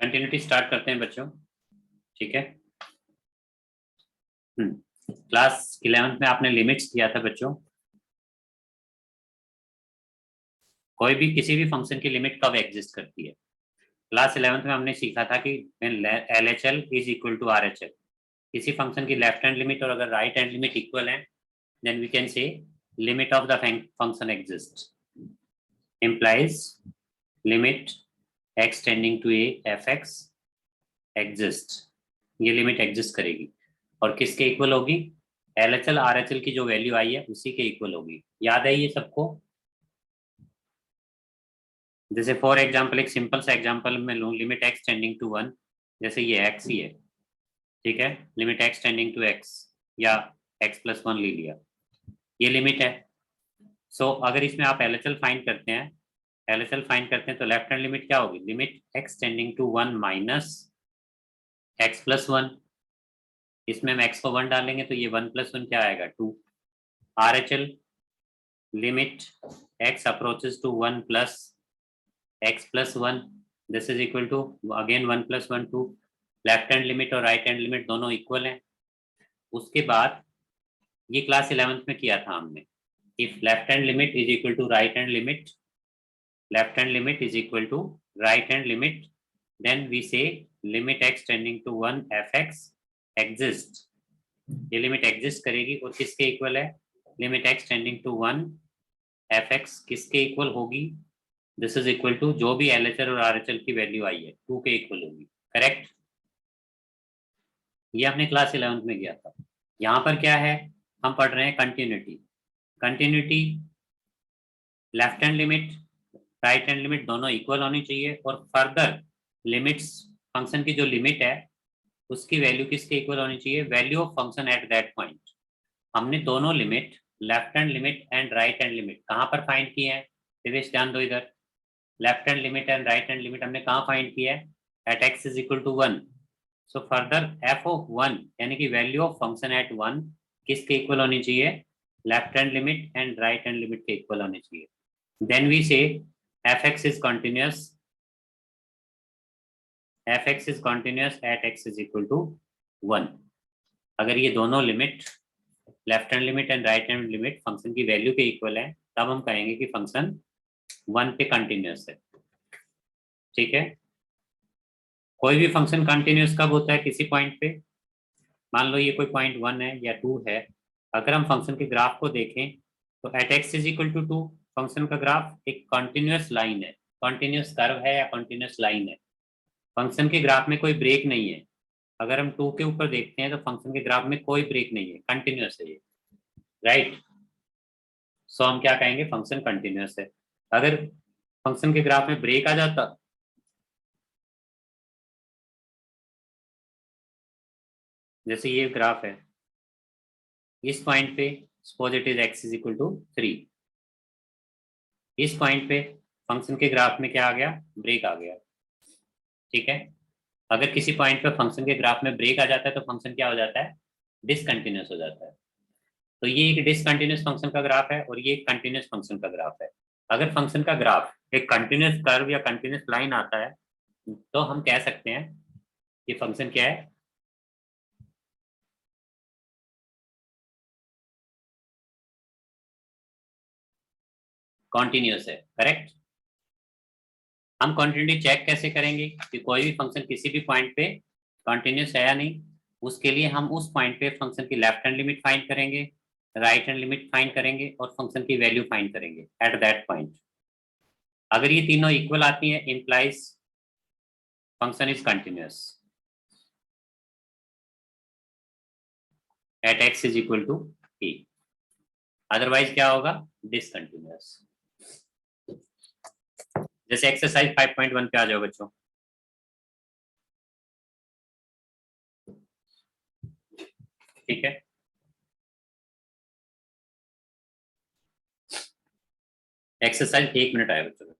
Continuity start करते हैं बच्चों। ठीक है। क्लास 11th में आपने लिमिट्स किया था बच्चों। कोई भी किसी भी फंक्शन की लिमिट कब एग्जिस्ट करती है। क्लास 11th में हमने सीखा था कि L H L is equal to R H L. किसी फंक्शन की लेफ्ट हैंड लिमिट और अगर राइट हैंड लिमिट इक्वल है then we can say limit of the function exist implies limit x tending to a f x exist. ये limit exist करेगी और किसके equal होगी? L H L R H L की जो value आई है उसी के इक्वल होगी। याद है ये सबको? जैसे फॉर एग्जाम्पल एक सिंपल सा एग्जाम्पल मैं लूँ, limit x tending to one. जैसे ये एक्स ही है, ठीक है, limit x tending to x या एक्स प्लस वन ले लिया, ये लिमिट है। सो अगर इसमें आप एल एच एल फाइंड करते हैं, एल एच एल फाइंड करते हैं तो लेफ्ट हैंड लिमिट क्या होगी? Limit x tending to one minus x plus one. इसमें हम एक्स को वन डालेंगे तो ये वन प्लस वन क्या आएगा? Two. R H L limit x approaches to one plus x plus one, this is equal to again one plus one two. Left hand limit और right hand limit दोनों equal हैं। उसके बाद ये class 11th में किया था हमने, if left hand limit is equal to right hand limit, left hand limit is equal to right hand limit, then we say limit x tending to one f x exist. ये limit exist करेगी और किसके equal है? Limit x tending to one f x किसके equal होगी? This is equal to जो भी L H L और आर एच एल की वैल्यू आई है टू के इक्वल होगी। करेक्ट? ये हमने क्लास 11th में किया था। यहाँ पर क्या है? हम पढ़ रहे हैं continuity. Continuity left hand limit right hand limit दोनों इक्वल होनी चाहिए और फर्दर लिमिट्स, फंक्शन की जो लिमिट है उसकी वैल्यू किसके इक्वल होनी चाहिए? Value of function at that point. हमने दोनों limit left hand limit and right hand limit कहाँ पर फाइंड की है? दिवेश ध्यान दो इधर। Left hand limit and right hand limit हमने कहाँ फाइंड की है? At x is equal to one. So further f of one यानी कि value of function at one किसके इक्वल होनी चाहिए? Left hand limit and right hand limit के इक्वल होनी चाहिए। Then we say f x is continuous, f x is continuous at x is equal to one. अगर ये दोनों limit left hand limit and right hand limit function की value के equal है तब हम कहेंगे कि फंक्शन वन पे कंटिन्यूस है। ठीक है। कोई भी फंक्शन कंटिन्यूस कब होता है? किसी पॉइंट पे, मान लो ये कोई पॉइंट वन है या टू है, अगर हम फंक्शन के ग्राफ को देखें तो at x is equal to two function का ग्राफ एक कंटिन्यूस लाइन है, कंटिन्यूस कर्व है या कंटिन्यूस लाइन है। फंक्शन के ग्राफ में कोई ब्रेक नहीं है। अगर हम टू के ऊपर देखते हैं तो फंक्शन के ग्राफ में कोई ब्रेक नहीं है, कंटिन्यूस है ये। राइट? सो हम क्या कहेंगे? फंक्शन कंटिन्यूस है। अगर फंक्शन के ग्राफ में ब्रेक आ जाता, जैसे ये ग्राफ है, इस पॉइंट पे suppose it is x is equal to three, इस पॉइंट पे फंक्शन के ग्राफ में क्या आ गया? ब्रेक आ गया। ठीक है। अगर किसी पॉइंट पे फंक्शन के ग्राफ में ब्रेक आ जाता है तो फंक्शन क्या हो जाता है? डिसकंटिन्यूस हो जाता है। तो ये एक डिसकंटिन्यूस फंक्शन का ग्राफ है और ये एक कंटिन्यूस फंक्शन का ग्राफ है। अगर फंक्शन का ग्राफ एक कंटिन्यूस कर्व या कंटिन्यूस लाइन आता है तो हम कह सकते हैं कि फंक्शन क्या है? कॉन्टिन्यूस है। करेक्ट? हम कॉन्टिन्यूटी चेक कैसे करेंगे कि कोई भी फंक्शन किसी भी पॉइंट पे कॉन्टिन्यूस है या नहीं? उसके लिए हम उस पॉइंट पे फंक्शन की लेफ्ट हैंड लिमिट फाइंड करेंगे, राइट हैंड लिमिट फाइंड करेंगे और फंक्शन की वैल्यू फाइंड करेंगे एट दैट पॉइंट। अगर ये तीनों इक्वल आती हैं implies function is continuous at x is equal to a. Otherwise क्या होगा? डिसकंटिन्यूस। जैसे एक्सरसाइज 5.1 पे आ जाओ बच्चों। ठीक है। एक्सरसाइज 1 मिनट आया बच्चों।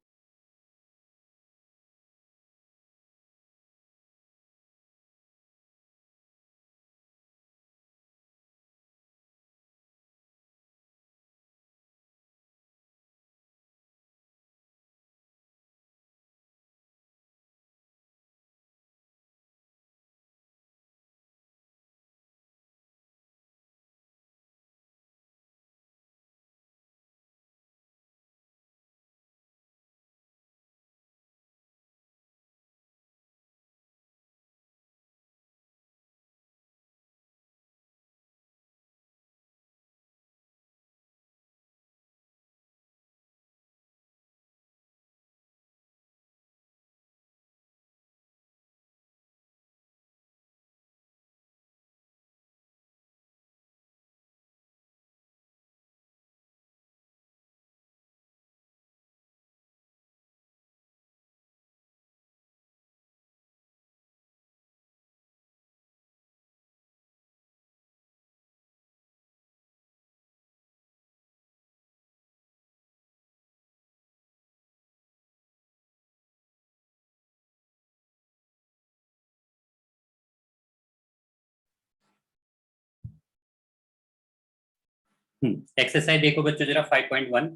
एक्सरसाइज देखो बच्चों जरा 5.1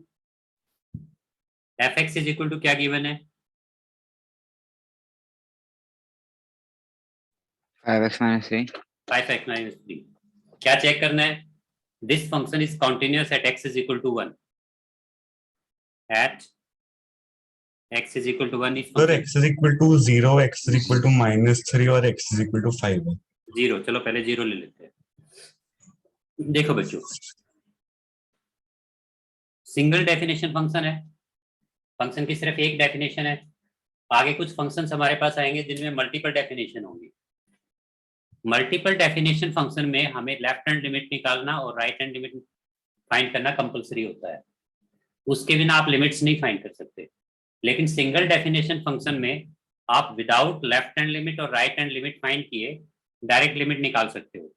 f x is equal to क्या गिवन है 5x minus 3. 5x माइनस 3 क्या चेक करना है this function is continuous at x is equal to 1 at x is equal to 1 is sir x is equal to 0, x is equal to -3 और x is equal to 5 है। 0 चलो पहले 0 ले लेते हैं। देखो बच्चों सिंगल डेफिनेशन फंक्शन है, फंक्शन की सिर्फ एक डेफिनेशन है, आगे कुछ फंक्शंस हमारे पास आएंगे जिनमें मल्टीपल डेफिनेशन होंगी। मल्टीपल डेफिनेशन फंक्शन में हमें लेफ्ट हैंड लिमिट निकालना और राइट हैंड लिमिट फाइंड करना कंपलसरी होता है, उसके बिना आप लिमिट्स नहीं फाइंड कर सकते। लेकिन सिंगल डेफिनेशन फंक्शन में आप विदाउट लेफ्ट हैंड लिमिट और राइट हैंड लिमिट फाइंड किए डायरेक्ट लिमिट निकाल सकते हो।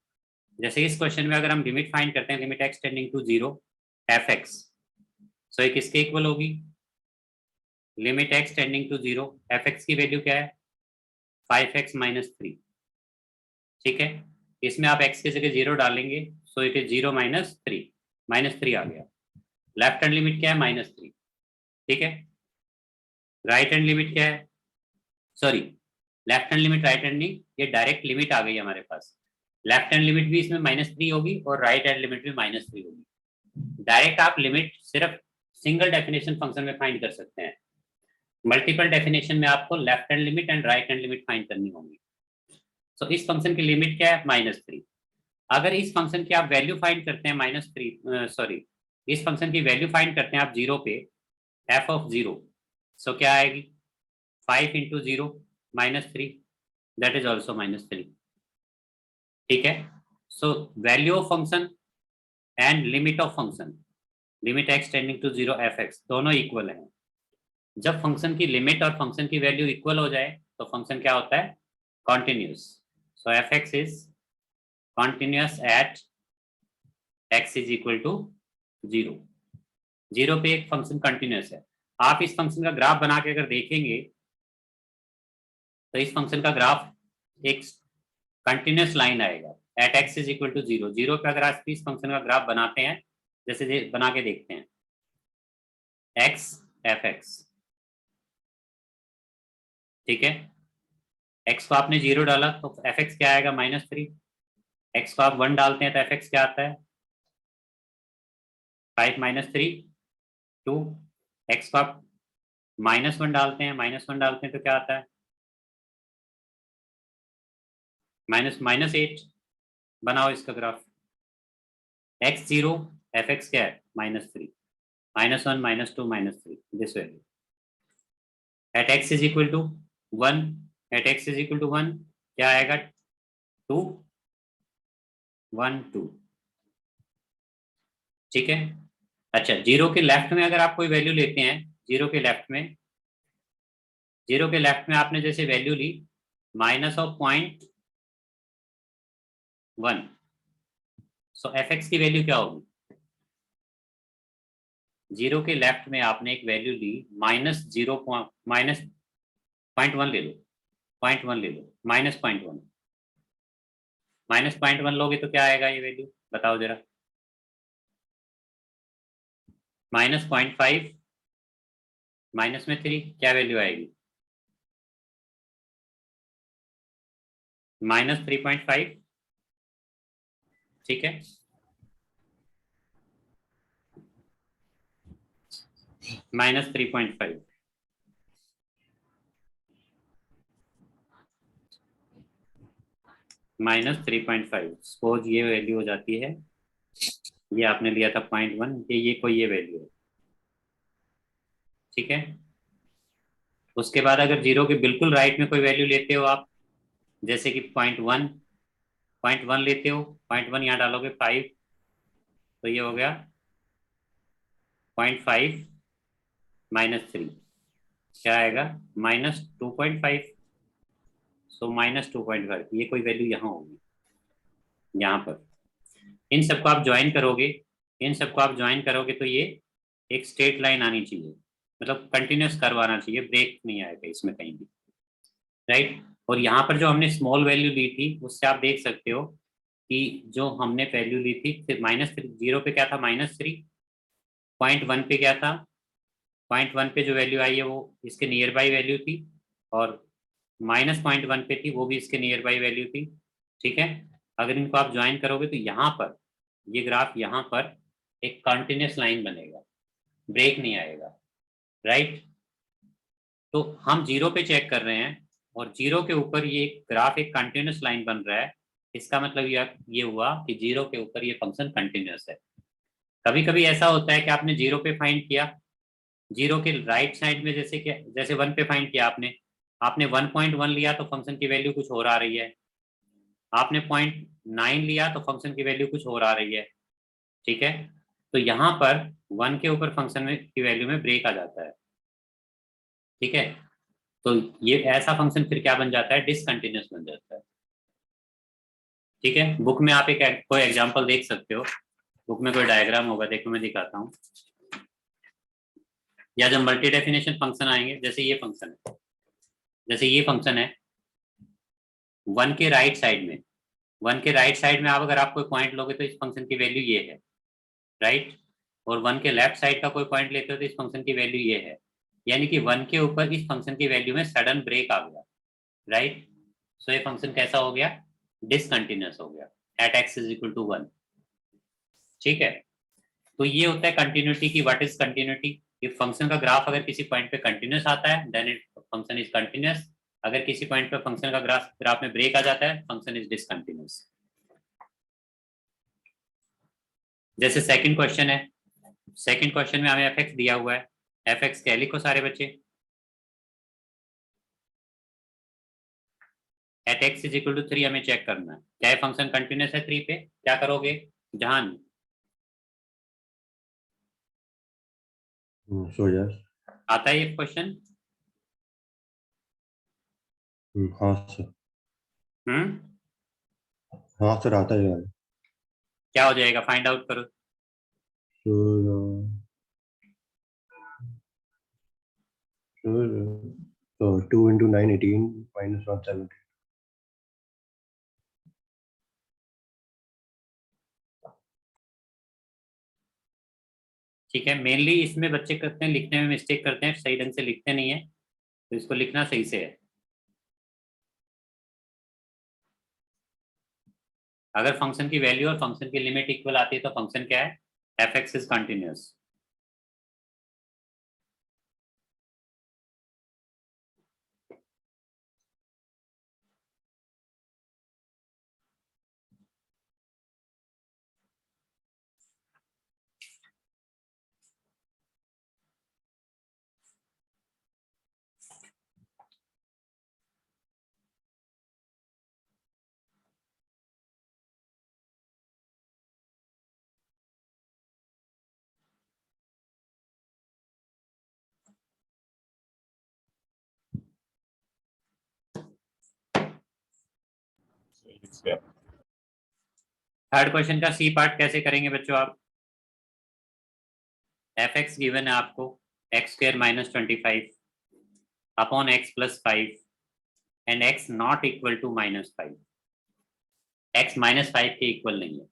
जैसे इस क्वेश्चन में अगर हम लिमिट फाइंड करते हैं limit x tending to 0 f x, so ये किसके इक्वल होगी limit x tending to 0 f x की वैल्यू क्या है 5x माइनस 3। ठीक है, इसमें आप x की जगह 0 डालेंगे, सो इट इज 0 माइनस 3, -3 आ गया। लेफ्ट हैंड लिमिट क्या है -3। ठीक है, राइट हैंड लिमिट क्या है, sorry left hand limit right hand नहीं, ये डायरेक्ट लिमिट आ गई हमारे पास। लेफ्ट हैंड लिमिट भी इसमें -3 होगी और राइट हैंड लिमिट भी -3 होगी। डायरेक्ट आप लिमिट सिर्फ सिंगल डेफिनेशन फंक्शन में फाइंड कर सकते हैं, मल्टीपल डेफिनेशन में आपको left hand limit and right hand limit find करनी होगी। सो इस फंक्शन की लिमिट क्या है -3। अगर इस फंक्शन की आप वैल्यू फाइंड करते हैं -3 सॉरी इस फंक्शन की वैल्यू फाइंड करते हैं आप 0 पे एफ ऑफ 0, सो क्या आएगी 5 इंटू 0 -3 दैट इज ऑल्सो -3। ठीक है, so value of function and limit of function limit x tending to 0 f x दोनों इक्वल हैं। जब फंक्शन की लिमिट और फंक्शन की वैल्यू इक्वल हो जाए तो फंक्शन क्या होता है continuous. So f x is continuous at x is equal to 0। 0 पे एक फंक्शन कंटिन्यूस है। आप इस फंक्शन का ग्राफ बना के अगर देखेंगे तो इस फंक्शन का ग्राफ एक कंटिन्यूस लाइन आएगा at x is equal to 0। 0 पे अगर आप इस फंक्शन का ग्राफ बनाते हैं, जैसे बना के देखते हैं एक्स एफ एक्स, ठीक है, एक्स को आपने 0 डाला तो एफ एक्स क्या आएगा -3, एक्स को आप 1 डालते हैं तो एफ एक्स क्या आता है 5 -3 2, एक्स को आप -1 डालते हैं -1 डालते हैं तो क्या आता है -8। बनाओ इसका ग्राफ एक्स 0 एफ एक्स क्या है -3 -1 -2 -3 this value at x is equal to 1 at x is equal to 1 क्या आएगा 2 1 2। ठीक है, अच्छा 0 के लेफ्ट में अगर आप कोई वैल्यू लेते हैं 0 के लेफ्ट में आपने जैसे वैल्यू ली -0.1, सो एफ एक्स की वैल्यू क्या होगी 0 के लेफ्ट में आपने एक वैल्यू ली -0.1 ले लो -0.1 लोगे तो क्या आएगा ये वैल्यू बताओ जरा -0.5 माइनस में 3 क्या वैल्यू आएगी -3.5। ठीक है, -3.5 -3.5 सपोज ये वैल्यू हो जाती है, ये आपने लिया था 0.1, ये कोई ये वैल्यू है। ठीक है, उसके बाद अगर 0 के बिल्कुल राइट में कोई वैल्यू लेते हो आप, जैसे कि 0.1 लेते हो, 0.1 यहाँ डालोगे 5 तो ये हो गया 0.5 -3 क्या आएगा -2.5, सो -2.5 ये कोई वैल्यू यहाँ होगी यहाँ पर। इन सबको आप ज्वाइन करोगे तो ये एक स्ट्रेट लाइन आनी चाहिए, मतलब कंटिन्यूस कर्व आना चाहिए, ब्रेक नहीं आएगा इसमें कहीं भी, राइट। और यहाँ पर जो हमने स्मॉल वैल्यू ली थी उससे आप देख सकते हो कि जो हमने वैल्यू ली थी, फिर -0 पे क्या था, -3, 0.1 पे क्या था, 0.1 पे जो वैल्यू आई है वो इसके नियर बाई वैल्यू थी, और -0.1 पे थी, वो भी इसके नियर बाई वैल्यू थी। ठीक है, अगर इनको आप ज्वाइन करोगे तो यहाँ पर ये ग्राफ यहाँ पर एक कंटिन्यूस लाइन बनेगा, ब्रेक नहीं आएगा, राइट। तो हम 0 पे चेक कर रहे हैं और 0 के ऊपर ये ग्राफ एक कंटिन्यूस लाइन बन रहा है, इसका मतलब ये हुआ कि 0 के ऊपर ये फंक्शन कंटिन्यूस है। कभी कभी ऐसा होता है कि आपने 0 पे फाइंड किया, 0 के राइट साइड में जैसे 1 पे फाइंड किया आपने, आपने 1.1 लिया तो फंक्शन की वैल्यू कुछ और आ रही है, आपने 0.9 लिया तो फंक्शन की वैल्यू कुछ और आ रही है। ठीक है, तो यहाँ पर 1 के ऊपर फंक्शन में की वैल्यू में ब्रेक आ जाता है। ठीक है, तो ये ऐसा फंक्शन फिर क्या बन जाता है, डिसकंटिन्यूस बन जाता है। ठीक है, बुक में आप कोई एग्जांपल देख सकते हो, बुक में कोई डायग्राम होगा, देखो मैं दिखाता हूँ। या जब मल्टी डेफिनेशन फंक्शन आएंगे, जैसे ये फंक्शन है, जैसे ये फंक्शन है 1 के राइट साइड में, 1 के राइट साइड में आप अगर आप कोई पॉइंट लोगे तो इस फंक्शन की वैल्यू ये है, राइट। और 1 के लेफ्ट साइड का कोई पॉइंट लेते हो तो इस फंक्शन की वैल्यू ये है, यानी कि 1 के ऊपर इस फंक्शन की वैल्यू में सडन ब्रेक आ गया, राइट। सो ये फंक्शन कैसा हो गया, डिसकंटिन्यूस हो गया at x is equal to 1। ठीक है, तो ये होता है कंटिन्यूटी की। व्हाट इज कंटिन्यूटी, ये फंक्शन का ग्राफ अगर किसी पॉइंट पे कंटिन्यूस आता है then it function is continuous, अगर किसी पॉइंट पे फंक्शन का ग्राफ में ब्रेक आ जाता है फंक्शन इज डिसकंटिन्यूस। जैसे सेकंड क्वेश्चन है, सेकंड क्वेश्चन में हमें fx दिया हुआ है, fx क्या लिखो सारे बच्चे, at x is equal to 3 हमें चेक करना है, क्या ये फंक्शन कंटिन्यूस है 3 पे, क्या करोगे जहान, So yes. आता है ये क्वेश्चन। हाँ सर, हम्म, हाँ सर आता है यार। क्या हो जाएगा, फाइंड आउट करो। So 2 into 9 18 minus 1 17. ठीक है, मेनली इसमें बच्चे करते हैं लिखने में मिस्टेक करते हैं, सही ढंग से लिखते नहीं है, तो इसको लिखना सही से है। अगर फंक्शन की वैल्यू और फंक्शन की लिमिट इक्वल आती है तो फंक्शन क्या है, F x is continuous. Third question का सी पार्ट कैसे करेंगे बच्चों आप, एफ एक्स गिवन है आपको x square minus 25 upon x plus 5 and x not equal to -5, x -5 के इक्वल नहीं है।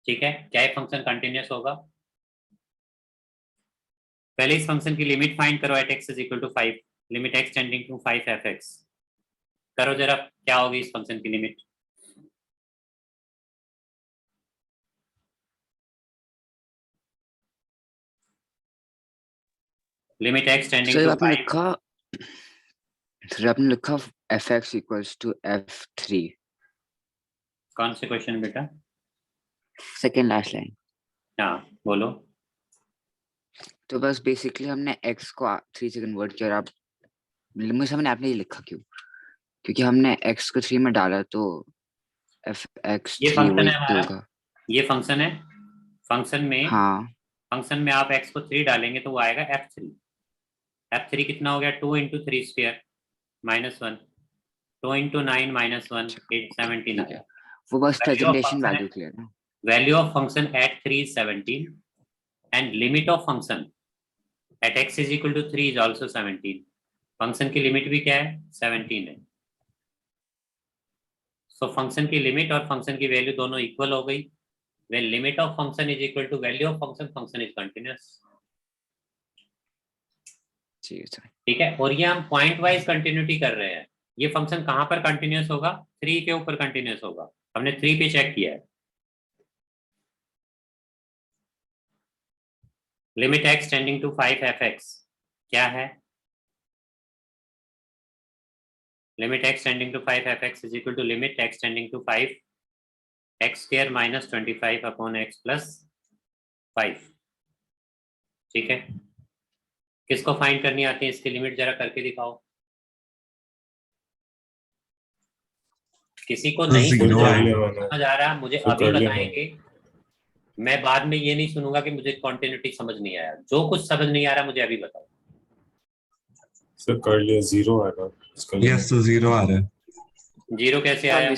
ठीक है, क्या ये फंक्शन कंटिन्यूस होगा, पहले इस फंक्शन की लिमिट फाइंड करो at x is equal to 5, limit x tending to 5 f x, करो जरा क्या होगी इस फंक्शन की limit. Limit x tending sir to आपने 5, लिखा, सर आपने लिखा fx इक्वल्स टू f3, कौन से क्वेश्चन बेटा, सेकेंड लास्ट लाइन। हाँ बोलो। तो बस बेसिकली हमने x को 3 से कन्वर्ट किया और आप मुझे समझ आपने ये लिखा क्यों, क्योंकि हमने x को 3 में डाला तो ये fx3 फंक्शन वही है हमारा, होगा। ये फंक्शन है, फंक्शन में हाँ फंक्शन में आप x को 3 डालेंगे तो वो आएगा f3, f3 कितना हो गया 2 इंटू 3 स्क्वायर -1, 2 इंटू 9 -1 8 17 ठीक है, आया। वो बस वैल्यू ऑफ प्रेजेंटेशन फंक्शन है, वैल्यू के लिए ना। Value of function at 3 is 17 and limit of function at x is equal to 3 is also 17, function की लिमिट भी क्या है 17 है। सो फंक्शन की लिमिट और फंक्शन की वैल्यू दोनों इक्वल हो गई. When limit of function is equal to value of function, function is continuous. ठीक है सर. ठीक है. और ये हम पॉइंट वाइज कंटिन्यूटी कर रहे हैं. ये फंक्शन कहां पर कंटिन्यूस होगा? 3 के ऊपर कंटिन्यूस होगा. हमने 3 पे चेक किया है. Limit x tending to 5 fx क्या है? Limit x tending to 5 fx is equal to limit x tending to 5 x square minus 25 upon x plus 5. ठीक है. किसको फाइंड करनी आती है इसकी लिमिट? जरा करके दिखाओ. किसी को नहीं समझ आ रहा मुझे अभी बताएंगे. मैं बाद में ये नहीं सुनूंगा कि मुझे कॉन्टिन्यूटी समझ नहीं आया. जो कुछ समझ नहीं आ रहा मुझे अभी बताओ. सर कर लिया, 0 आएगा. यस तो 0 आ रहा है. 0 कैसे आया?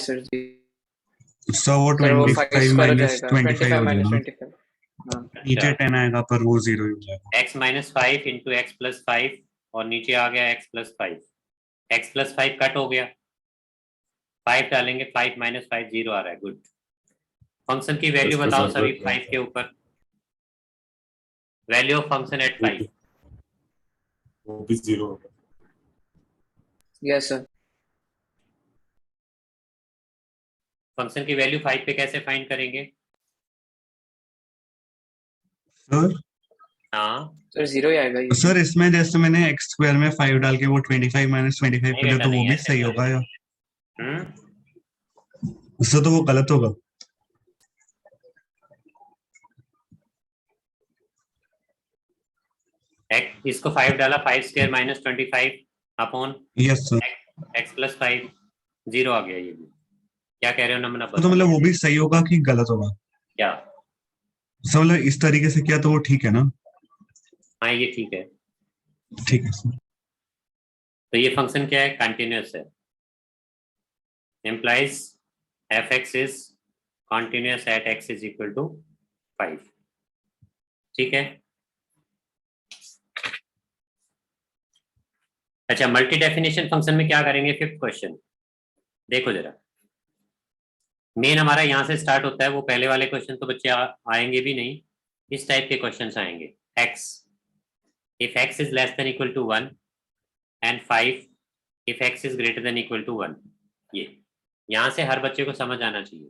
सर वो 25 माइनस 25 हो जाएगा. नीचे 10 आएगा पर वो 0 ही हो जाएगा. x minus 5 into x plus 5 और नीचे आ गया x plus 5. x plus 5 cut हो गया. 5 डालेंगे. 5 माइनस 5 0 आ रहा है. गुड. फंक्शन की वैल्यू बताओ सभी 5 के ऊपर. Value of function eight 5. वो भी 0 होगा. Yes sir. फंक्शन की वैल्यू 5 पे कैसे फाइंड करेंगे? सर हाँ सर 0 ही आएगा ये. सर इसमें जैसे मैंने x स्क्वायर में 5 डाल के वो 25 माइनस 25 नहीं कर दिया बेटा, तो वो नहीं, भी ऐसे सही नहीं होगा या हम्म. उससे तो वो गलत होगा. इसको 5 डाला. 5 square minus 25 upon yes sir. x plus 5 0 आ गया. ये भी क्या कह रहे हो नमन? तो मतलब वो भी सही होगा कि गलत होगा? क्या? सर मतलब इस तरीके से किया तो वो ठीक है ना? हाँ ये ठीक है. ठीक है सर. तो ये फंक्शन क्या है? कंटिन्यूअस है. implies fx is continuous at x is equal to 5. ठीक है. अच्छा, मल्टी डेफिनेशन फंक्शन में क्या करेंगे? 5th क्वेश्चन देखो जरा. मेन हमारा यहाँ से स्टार्ट होता है. वो पहले वाले क्वेश्चन तो बच्चे आएंगे भी नहीं. इस टाइप के क्वेश्चंस आएंगे. x if x is less than equal to 1 and 5 if x is greater than equal to 1. ये यहां से हर बच्चे को समझ आना चाहिए.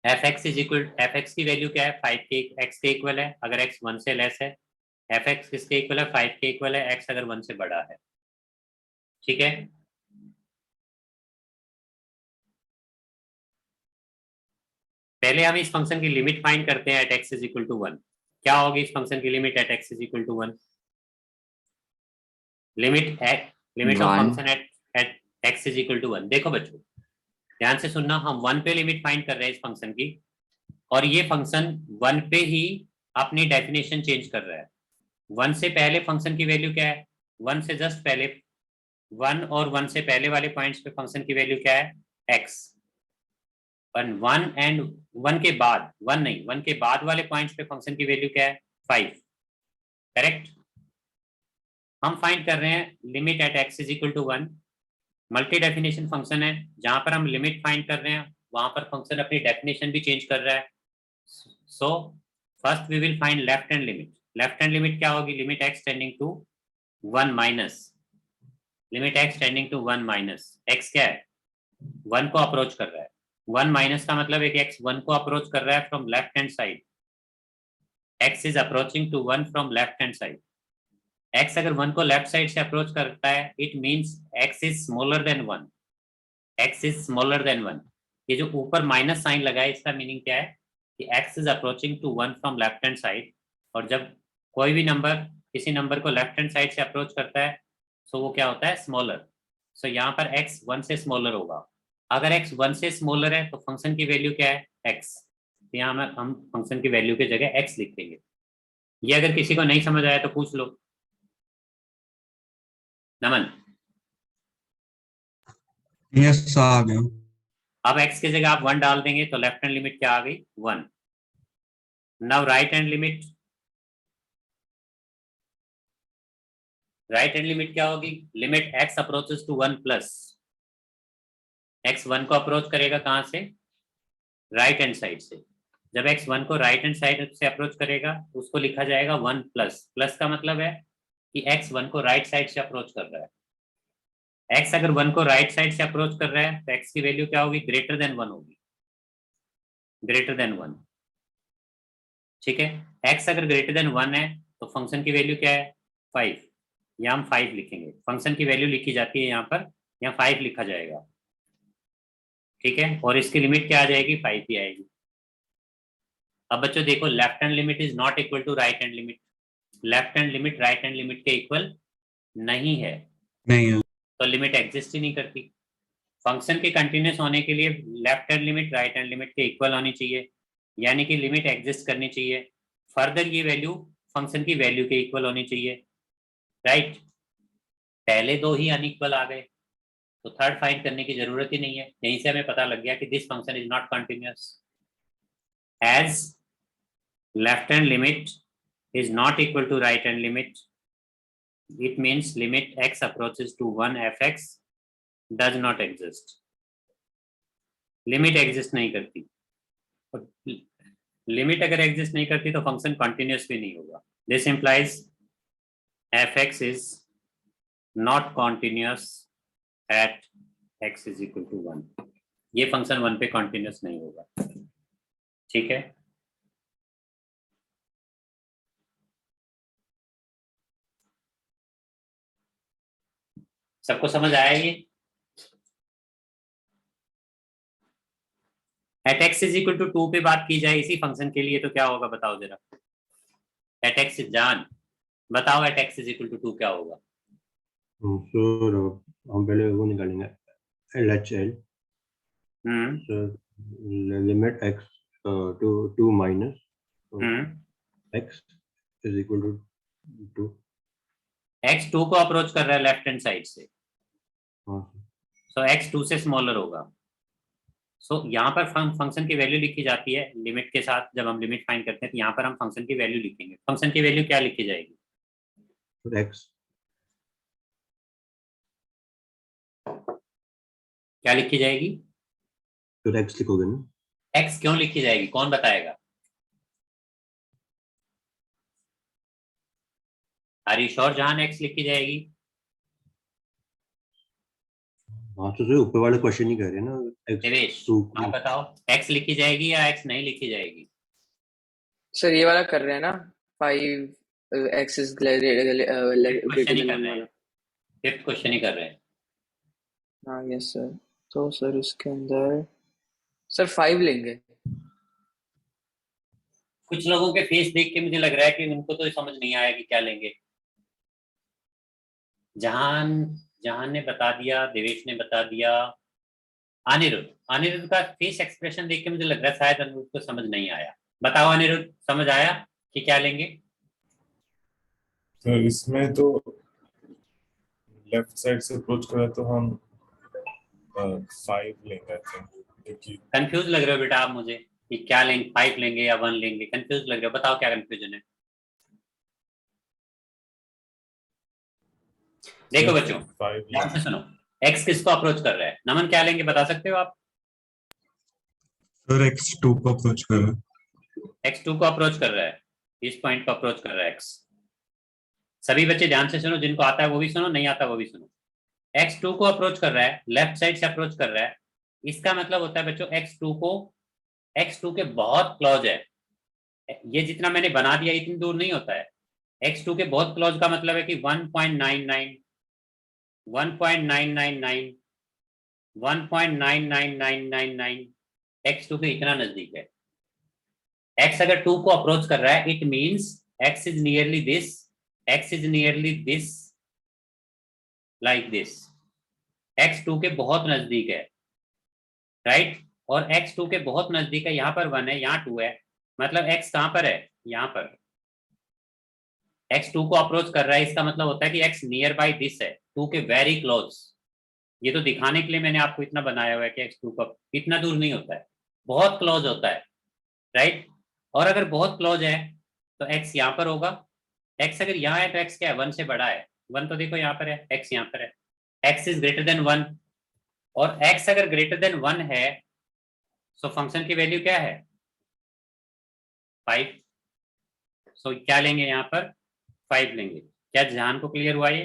fx की वैल्यू क्या है? 5 के x के इक्वल है अगर x 1 से लेस है. fx किसके इक्वल है? 5 के इक्वल है x अगर 1 से बड़ा है. ठीक है. पहले हम इस फंक्शन की लिमिट फाइंड करते हैं at x is equal to 1. क्या होगी इस फंक्शन की limit at x is equal to 1? Limit of function at x is equal to 1. देखो बच्चों ध्यान से सुनना. हम 1 पे लिमिट फाइंड कर रहे हैं इस फंक्शन की और ये फंक्शन 1 पे ही अपनी डेफिनेशन चेंज कर रहा है. 1 से पहले फंक्शन की वैल्यू क्या है? 1 से जस्ट पहले 1 और 1 से पहले वाले पॉइंट्स पे फंक्शन की वैल्यू क्या है? x. 1 एंड 1 के बाद 1 नहीं 1 के बाद वाले पॉइंट्स पे फंक्शन की वैल्यू क्या है? 5. करेक्ट. हम फाइंड कर रहे हैं limit at x is equal to 1. Multi definition function है. जहां पर हम लिमिट फाइंड कर रहे हैं वहां पर फंक्शन अपनी डेफिनेशन भी चेंज कर रहा है. So first we will find left hand limit. Left hand limit क्या होगी? Limit x tending to 1 minus limit x tending to 1 minus x क्या है? 1 को अप्रोच कर रहा है. 1 माइनस का मतलब है कि x 1 को अप्रोच कर रहा है from left hand side. x is approaching to 1 from left hand side. x अगर 1 को लेफ्ट साइड से अप्रोच करता है it means x is smaller than 1. x is smaller than 1. ये जो ऊपर माइनस साइन लगा है इसका मीनिंग क्या है? कि x is approaching to 1 from left hand side. और जब कोई भी नंबर किसी नंबर को लेफ्ट हैंड साइड से अप्रोच करता है तो वो क्या होता है? स्मॉलर. सो यहाँ पर x 1 से स्मॉलर होगा. अगर x 1 से स्मॉलर है तो फंक्शन की वैल्यू क्या है? x. तो यहाँ हम फंक्शन की वैल्यू की जगह x लिख देंगे. ये अगर किसी को नहीं समझ आया तो पूछ लो. नमन यस आ गया. अब x की जगह आप 1 डाल देंगे तो लेफ्ट हैंड लिमिट क्या आ गई? 1. Now right hand limit. Right hand limit क्या होगी? Limit x approaches to 1 plus x 1 को अप्रोच करेगा कहाँ से, राइट हैंड साइड से। जब x 1 को राइट हैंड साइड से अप्रोच करेगा उसको लिखा जाएगा 1 प्लस, प्लस का मतलब है कि x 1 को राइट साइड से अप्रोच कर रहा है। x अगर 1 को राइट साइड से अप्रोच कर रहा है तो x की वैल्यू क्या होगी, ग्रेटर देन 1 होगी, ग्रेटर देन 1। ठीक है, x अगर ग्रेटर देन 1 है तो फंक्शन की वैल्यू क्या है, 5। यहाँ हम 5 लिखेंगे, फंक्शन की वैल्यू लिखी जाती है यहाँ पर, यहाँ 5 लिखा जाएगा। ठीक है, और इसकी लिमिट क्या आ जाएगी, 5 ही आएगी। अब बच्चों देखो, left hand limit is not equal to right hand limit. Left hand limit right hand limit के इक्वल नहीं है, नहीं है। तो लिमिट एग्जिस्ट ही नहीं करती। फंक्शन के कंटिन्यूस होने के लिए left hand limit right hand limit के इक्वल होनी चाहिए, यानी कि लिमिट एग्जिस्ट करनी चाहिए। फर्दर ये वैल्यू फंक्शन की वैल्यू के इक्वल होनी चाहिए, राइट। पहले दो ही अनइक्वल आ गए तो थर्ड फाइंड करने की जरूरत ही नहीं है। यहीं से हमें पता लग गया कि this function is not continuous as left hand limit is not equal to right hand limit. It means limit x approaches to 1 fx does not exist. Limit exist नहीं करती, लिमिट अगर एग्जिस्ट नहीं करती तो फंक्शन कंटिन्यूअस भी नहीं होगा। This implies fx is not continuous at x is equal to 1। ये फंक्शन 1 पे कंटिन्यूअस नहीं होगा। ठीक है, सबको समझ आया ये? At x is equal to 2 पे बात की जाए इसी फंक्शन के लिए तो क्या होगा बताओ जरा। एट एक्स जान बताओ, at x is equal to 2 क्या होगा? हम पहले वो निकालेंगे LHL। Limit x to 2 minus x is equal to 2। x 2 को अप्रोच कर रहा है लेफ्ट हैंड साइड से, सो x 2 से स्मॉलर होगा। सो यहाँ पर फंक्शन की वैल्यू लिखी जाती है लिमिट के साथ। जब हम लिमिट फाइंड करते हैं तो यहाँ पर हम फंक्शन की वैल्यू लिखेंगे। फंक्शन की वैल्यू क्या लिखी जाएगी? x क्या लिखी जाएगी? तो x लिखोगे ना? x क्यों लिखी जाएगी, कौन बताएगा? आर यू श्योर जहां x लिखी जाएगी? हाँ तो ऊपर वाले क्वेश्चन ही कर रहे हैं ना। देवेश आप बताओ, x लिखी जाएगी या x नहीं लिखी जाएगी? सर ये वाला कर रहे हैं ना, 5x is greater than 1। Fifth question ही कर रहे हैं। हाँ यस सर। तो सर इसके अंदर सर 5 लेंगे। कुछ लोगों के फेस देख के मुझे लग रहा है कि उनको तो समझ नहीं आया कि क्या लेंगे। जहान ने बता दिया, देवेश ने बता दिया, अनिरुद्ध का फेस एक्सप्रेशन देख के मुझे लग रहा है शायद अनिरुद्ध को समझ नहीं आया। बताओ अनिरुद्ध, समझ आया कि क्या लेंगे? तो इसमें तो लेफ्ट साइड से अप्रोच करें तो हम 5 लेंगे। क्योंकि कंफ्यूज लग रहे हो बेटा आप मुझे कि क्या लेंगे, 5 लेंगे या 1 लेंगे, कंफ्यूज लग रहे हो। बताओ क्या कंफ्यूजन है? देखो बच्चों ध्यान से सुनो, x किसको अप्रोच कर रहा है? नमन क्या लेंगे बता सकते हो आप? सर x 2 को अप्रोच कर रहा है। x 2 को अप्रोच कर रहा है, इस पॉइंट को अप्रोच कर रहा है x। सभी बच्चे ध्यान से सुनो, जिनको आता है वो भी सुनो, नहीं आता वो भी सुनो। x 2 को अप्रोच कर रहा है, लेफ्ट साइड से अप्रोच कर रहा है। इसका मतलब होता है बच्चों x 2 के बहुत क्लोज है। ये जितना मैंने बना दिया इतनी दूर नहीं होता है। x 2 के बहुत क्लोज का मतलब है कि 1.99 1.999 1.99999 x 2 के इतना नजदीक है। x अगर 2 को अप्रोच कर रहा है it means x is nearly this, x is nearly this, like this. x 2 के बहुत नजदीक है, राइट। और x 2 के बहुत नजदीक है, यहाँ पर 1 है, यहाँ 2 है, मतलब x कहाँ पर है? यहाँ पर। x 2 को अप्रोच कर रहा है, इसका मतलब होता है कि x नियर बाई दिस है, 2 के वेरी क्लोज। ये तो दिखाने के लिए मैंने आपको इतना बनाया हुआ है कि x 2 का इतना दूर नहीं होता है, बहुत क्लोज होता है, राइट। और अगर बहुत क्लोज है तो x यहाँ पर होगा। x अगर यहाँ है तो x क्या है? 1 से बड़ा है। 1 तो देखो यहाँ पर है, x यहाँ पर है। x इज ग्रेटर देन 1, और x अगर ग्रेटर देन 1 है सो फंक्शन की वैल्यू क्या है 5। सो क्या लेंगे यहाँ पर 5 लेंगे। क्या ध्यान को क्लियर हुआ ये?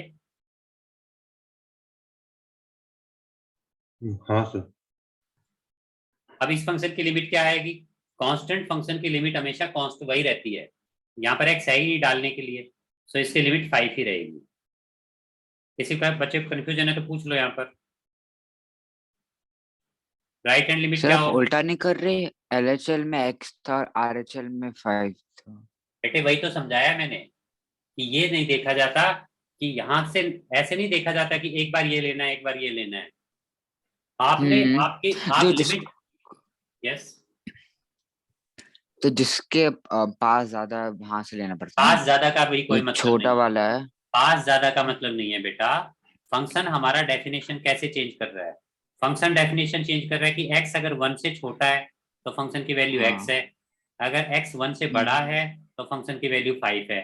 हाँ सर। अब इस फंक्शन की लिमिट क्या आएगी? कांस्टेंट फंक्शन की लिमिट हमेशा कांस्ट वही रहती है, यहाँ पर x है ही नहीं डालने के लिए, सो इसकी लिमिट 5 ही रहेगी। किसी का बच्चे को कंफ्यूजन है तो पूछ लो यहाँ पर। राइट हैंड लिमिट सर क्या आप होगी? उल्टा नहीं कर रहे? LHL में x था और RHL में 5 था। बेटे वही तो समझाया मैंने कि ये नहीं देखा जाता कि यहाँ से ऐसे नहीं देखा जाता कि एक बार ये लेना है एक बार ये लेना है। आपने आपकी आप जो लिमिट यस तो जिसके पास ज्यादा वहां से लेना पड़ता है पास ज्यादा का भी कोई जो मतलब छोटा नहीं। वाला है। पास ज्यादा का मतलब नहीं है बेटा। फंक्शन हमारा डेफिनेशन कैसे चेंज कर रहा है? फंक्शन डेफिनेशन चेंज कर रहा है कि x अगर 1 से छोटा है तो फंक्शन की वैल्यू हाँ। x है, अगर x 1 से बड़ा है तो फंक्शन की वैल्यू 5 है।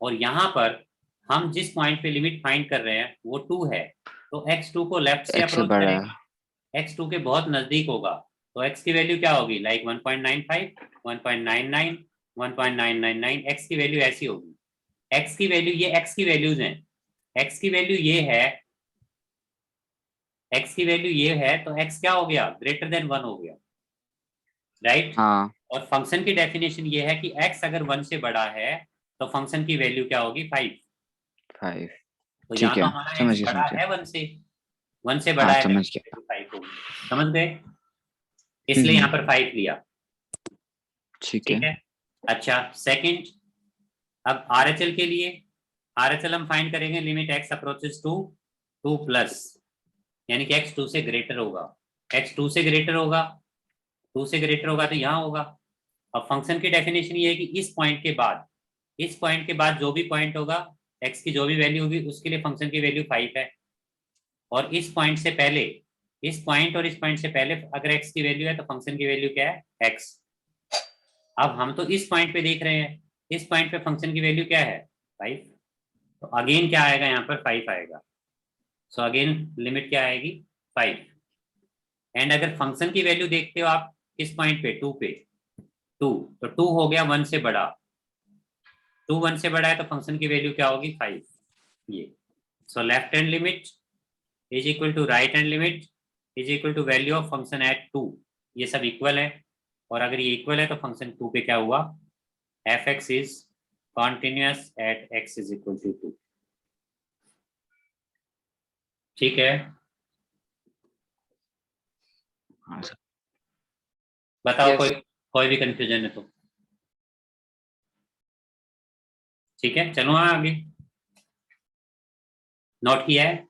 और यहाँ पर हम जिस पॉइंट पे लिमिट फाइंड कर रहे हैं वो 2 है, तो x2 को लेफ्ट से x से अप्रोच बड़ा करेंगे, x2 के बहुत नजदीक होगा तो x की वैल्यू क्या होगी लाइक 1.95 1.99 1.999 x की वैल्यू ऐसी होगी। x की वैल्यू ये x की वैल्यूज हैं, x की वैल्यू ये है, x की वैल्यू ये है तो x क्या हो गया ग्रेटर देन 1 हो गया राइट। हाँ और फंक्शन की डेफिनेशन ये है कि x अगर 1 से बड़ा है तो फंक्शन की वैल्यू क्या होगी 5। 5। तो यहाँ ठीक तो है हमारा समझ x गया बड़ा समझ गया। है 1 से बड़ा हाँ है तो समझ इसकी गया। वैल्यू 5 होगी। समझ गए? इसलिए यहाँ पर 5 लिया। ठीक ठीक है। है। अच्छा सेकंड, अब RHL के लिए RHL हम फाइंड करेंगे limit x approaches to 2 plus, यानी कि x 2 से ग्रेटर होगा, x 2 से ग्रेटर होगा, 2 से ग्रेटर होगा तो यहाँ होगा। अब फंक्शन की डेफिनेशन ये है कि इस पॉइंट के बाद जो भी पॉइंट होगा x की जो भी वैल्यू होगी उसके लिए फंक्शन की वैल्यू 5 है। और इस पॉइंट से पहले, इस पॉइंट और इस पॉइंट से पहले अगर x की वैल्यू है तो फंक्शन की वैल्यू क्या है x। अब हम तो इस पॉइंट पे देख रहे हैं, इस पॉइंट पे फंक्शन की वैल्यू क्या है 5, तो अगेन क्या आएगा यहाँ पर 5 आएगा। सो अगेन लिमिट क्या आएगी 5। एंड अगर फंक्शन की वैल्यू देखते हो आप किस पॉइंट पे 2 पे, 2 तो 2 हो गया 1 से बड़ा, 2 1 से बड़ा है तो फंक्शन की वैल्यू क्या होगी 5 ये। So left hand limit is equal to right hand limit is equal to value of function at 2। ये सब इक्वल है और अगर ये इक्वल है तो फंक्शन 2 पे क्या हुआ f(x) is continuous at x is equal to 2। ठीक है, हाँ सर। बताओ Yes. कोई भी कंफ्यूजन है तो। ठीक है चलो हाँ आगे, नोट किया है?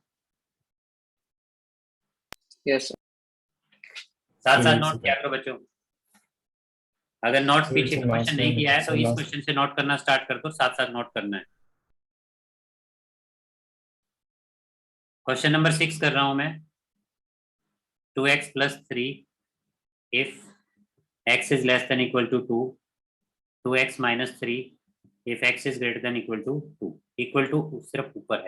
Yes. साथ साथ नोट किया करो बच्चों। अगर नोट सर, पीछे सर, का क्वेश्चन last नहीं में, किया है तो सर, इस last- क्वेश्चन से नोट करना स्टार्ट कर दो, साथ साथ नोट करना है। क्वेश्चन नंबर 6 कर रहा हूं मैं। 2x + 3 if x is less than equal to 2, 2x - 3 if x is greater than equal to 2, equal to सिर्फ ऊपर है।